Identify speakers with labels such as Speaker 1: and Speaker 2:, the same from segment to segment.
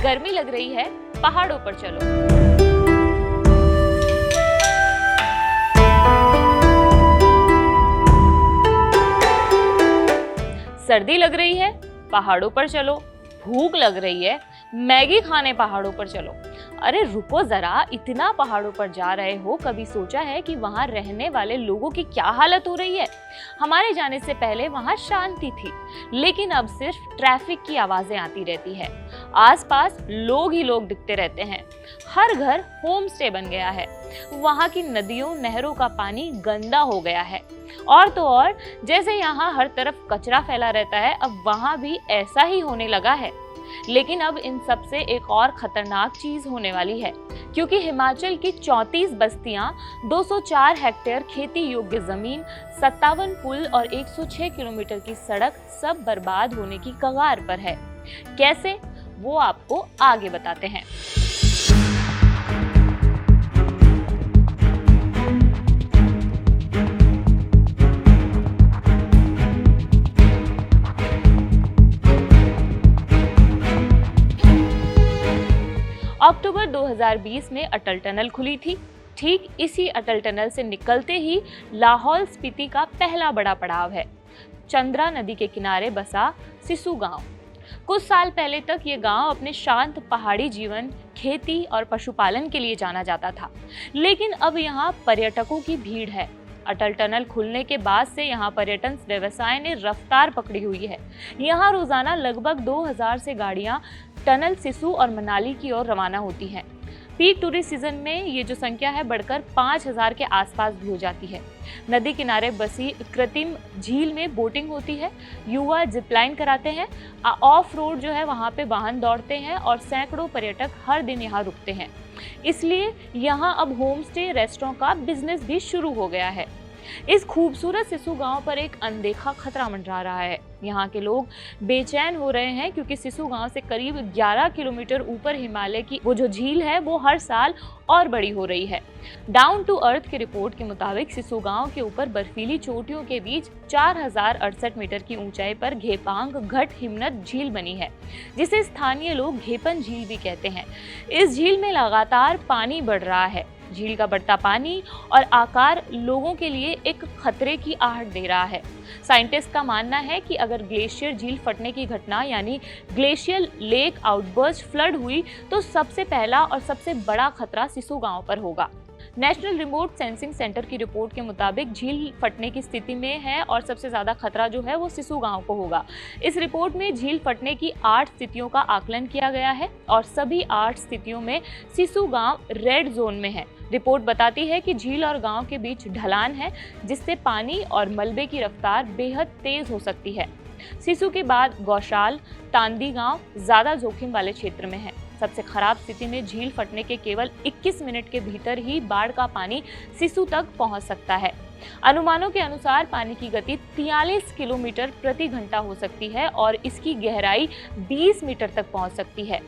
Speaker 1: गर्मी लग रही है, पहाड़ों पर चलो। सर्दी लग रही है, पहाड़ों पर चलो। भूख लग रही है, मैगी खाने पहाड़ों पर चलो। अरे रुको जरा, इतना पहाड़ों पर जा रहे हो, कभी सोचा है कि वहां रहने वाले लोगों की क्या हालत हो रही है? हमारे जाने से पहले वहां शांति थी, लेकिन अब सिर्फ ट्रैफिक की आवाजें आती रहती है। आसपास लोग ही लोग दिखते रहते हैं। हर घर होम स्टे बन गया है। वहां की नदियों नहरों का पानी गंदा हो गया है। और तो और, जैसे यहाँ हर तरफ कचरा फैला रहता है, अब वहां भी ऐसा ही होने लगा है। लेकिन अब इन सब से एक और खतरनाक चीज होने वाली है, क्योंकि हिमाचल की 34 बस्तियां, 204 हेक्टेयर खेती योग्य जमीन, 57 पुल और 106 किलोमीटर की सड़क सब बर्बाद होने की कगार पर है। कैसे, वो आपको आगे बताते हैं। अक्टूबर 2020 में अटल टनल खुली थी। ठीक इसी अटल टनल से निकलते ही लाहौल स्पीति का पहला बड़ा पड़ाव है चंद्रा नदी के किनारे बसा सिसु गांव। कुछ साल पहले तक ये गांव अपने शांत पहाड़ी जीवन, खेती और पशुपालन के लिए जाना जाता था, लेकिन अब यहाँ पर्यटकों की भीड़ है। अटल टनल खुलने के बाद से यहाँ पर्यटन व्यवसाय ने रफ्तार पकड़ी हुई है। यहाँ रोजाना लगभग 2000 से गाड़ियाँ टनल सिसु और मनाली की ओर रवाना होती हैं। पीक टूरिस्ट सीजन में ये जो संख्या है बढ़कर 5000 के आसपास भी हो जाती है। नदी किनारे बसी कृत्रिम झील में बोटिंग होती है, युवा जिपलाइन कराते हैं, ऑफ रोड जो है वहाँ पे वाहन दौड़ते हैं और सैकड़ों पर्यटक हर दिन यहाँ रुकते हैं। इसलिए यहाँ अब होम स्टे, रेस्टोरेंट का बिजनेस भी शुरू हो गया है। इस खूबसूरत सिसु गांव पर एक अनदेखा खतरा मंडरा रहा है। यहाँ के लोग बेचैन हो रहे हैं, क्योंकि सिसु गांव से करीब 11 किलोमीटर ऊपर हिमालय की वो जो झील है वो हर साल और बड़ी हो रही है। डाउन टू अर्थ की रिपोर्ट के मुताबिक सिसु गांव के ऊपर बर्फीली चोटियों के बीच 4068 मीटर की ऊंचाई पर घेपांग घट हिमनद झील बनी है, जिसे स्थानीय लोग घेपन झील भी कहते हैं। इस झील में लगातार पानी बढ़ रहा है। झील का बढ़ता पानी और आकार लोगों के लिए एक खतरे की आहट दे रहा है। साइंटिस्ट का मानना है कि अगर ग्लेशियर झील फटने की घटना यानी ग्लेशियल लेक आउटबर्स्ट फ्लड हुई तो सबसे पहला और सबसे बड़ा खतरा सिसु गांव पर होगा। नेशनल रिमोट सेंसिंग सेंटर की रिपोर्ट के मुताबिक झील फटने की स्थिति में है और सबसे ज्यादा खतरा जो है वो सिसु गांव को होगा। इस रिपोर्ट में झील फटने की 8 स्थितियों का आकलन किया गया है और सभी 8 स्थितियों में सिसु गांव रेड जोन में है। रिपोर्ट बताती है कि झील और गांव के बीच ढलान है, जिससे पानी और मलबे की रफ्तार बेहद तेज हो सकती है। सिसु के बाद गौशाल, तांदी गांव ज्यादा जोखिम वाले क्षेत्र में है। सबसे खराब स्थिति में झील फटने के केवल 21 मिनट के भीतर ही बाढ़ का पानी सिसु तक पहुंच सकता है। अनुमानों के अनुसार पानी की गति 43 किलोमीटर प्रति घंटा हो सकती है और इसकी गहराई 20 मीटर तक पहुंच सकती है।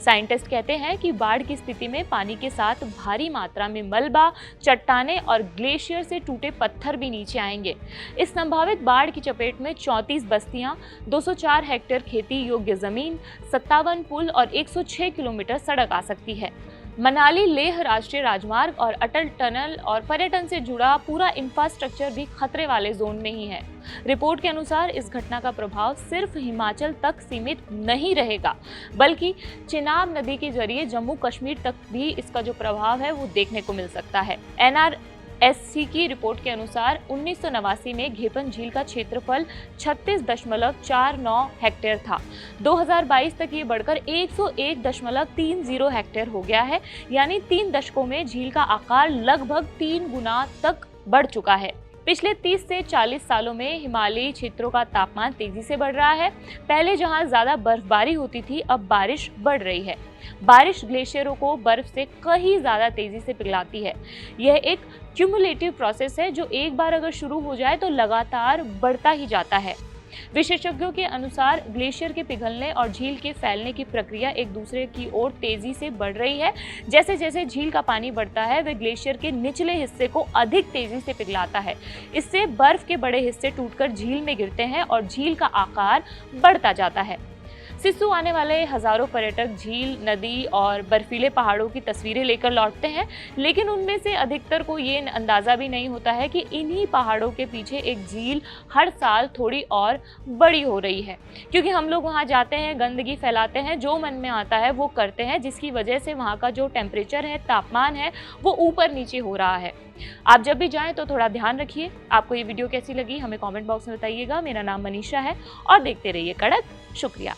Speaker 1: साइंटिस्ट कहते हैं कि बाढ़ की स्थिति में पानी के साथ भारी मात्रा में मलबा, चट्टानें और ग्लेशियर से टूटे पत्थर भी नीचे आएंगे। इस संभावित बाढ़ की चपेट में 34 बस्तियां, 204 हेक्टेयर खेती योग्य जमीन, 57 पुल और 106 किलोमीटर सड़क आ सकती है। मनाली लेह राष्ट्रीय राजमार्ग और अटल टनल और पर्यटन से जुड़ा पूरा इंफ्रास्ट्रक्चर भी खतरे वाले जोन में ही है। रिपोर्ट के अनुसार इस घटना का प्रभाव सिर्फ हिमाचल तक सीमित नहीं रहेगा, बल्कि चिनाब नदी के जरिए जम्मू कश्मीर तक भी इसका जो प्रभाव है वो देखने को मिल सकता है। NRSC की रिपोर्ट के अनुसार 1989 में घेपन झील का क्षेत्रफल 36.49 हेक्टेयर था। 2022 तक ये बढ़कर 101.30 हेक्टेयर हो गया है, यानी 3 दशकों में झील का आकार लगभग 3 गुना तक बढ़ चुका है। पिछले 30 से 40 सालों में हिमालयी क्षेत्रों का तापमान तेजी से बढ़ रहा है। पहले जहां ज्यादा बर्फबारी होती थी, अब बारिश बढ़ रही है। बारिश ग्लेशियरों को बर्फ से कहीं ज्यादा तेजी से पिघलाती है। यह एक क्यूमुलेटिव प्रोसेस है, जो एक बार अगर शुरू हो जाए तो लगातार बढ़ता ही जाता है। विशेषज्ञों के अनुसार ग्लेशियर के पिघलने और झील के फैलने की प्रक्रिया एक दूसरे की ओर तेजी से बढ़ रही है। जैसे जैसे झील का पानी बढ़ता है, वह ग्लेशियर के निचले हिस्से को अधिक तेजी से पिघलाता है। इससे बर्फ के बड़े हिस्से टूटकर झील में गिरते हैं और झील का आकार बढ़ता जाता है। सिस्सू आने वाले हजारों पर्यटक झील, नदी और बर्फीले पहाड़ों की तस्वीरें लेकर लौटते हैं, लेकिन उनमें से अधिकतर को ये अंदाजा भी नहीं होता है कि इन्हीं पहाड़ों के पीछे एक झील हर साल थोड़ी और बड़ी हो रही है। क्योंकि हम लोग वहाँ जाते हैं, गंदगी फैलाते हैं, जो मन में आता है वो करते हैं, जिसकी वजह से वहाँ का जो टेम्परेचर है, तापमान है, वो ऊपर नीचे हो रहा है। आप जब भी जाएं तो थोड़ा ध्यान रखिए। आपको ये वीडियो कैसी लगी हमें कमेंट बॉक्स में बताइएगा। मेरा नाम मनीषा है और देखते रहिए कड़क। शुक्रिया।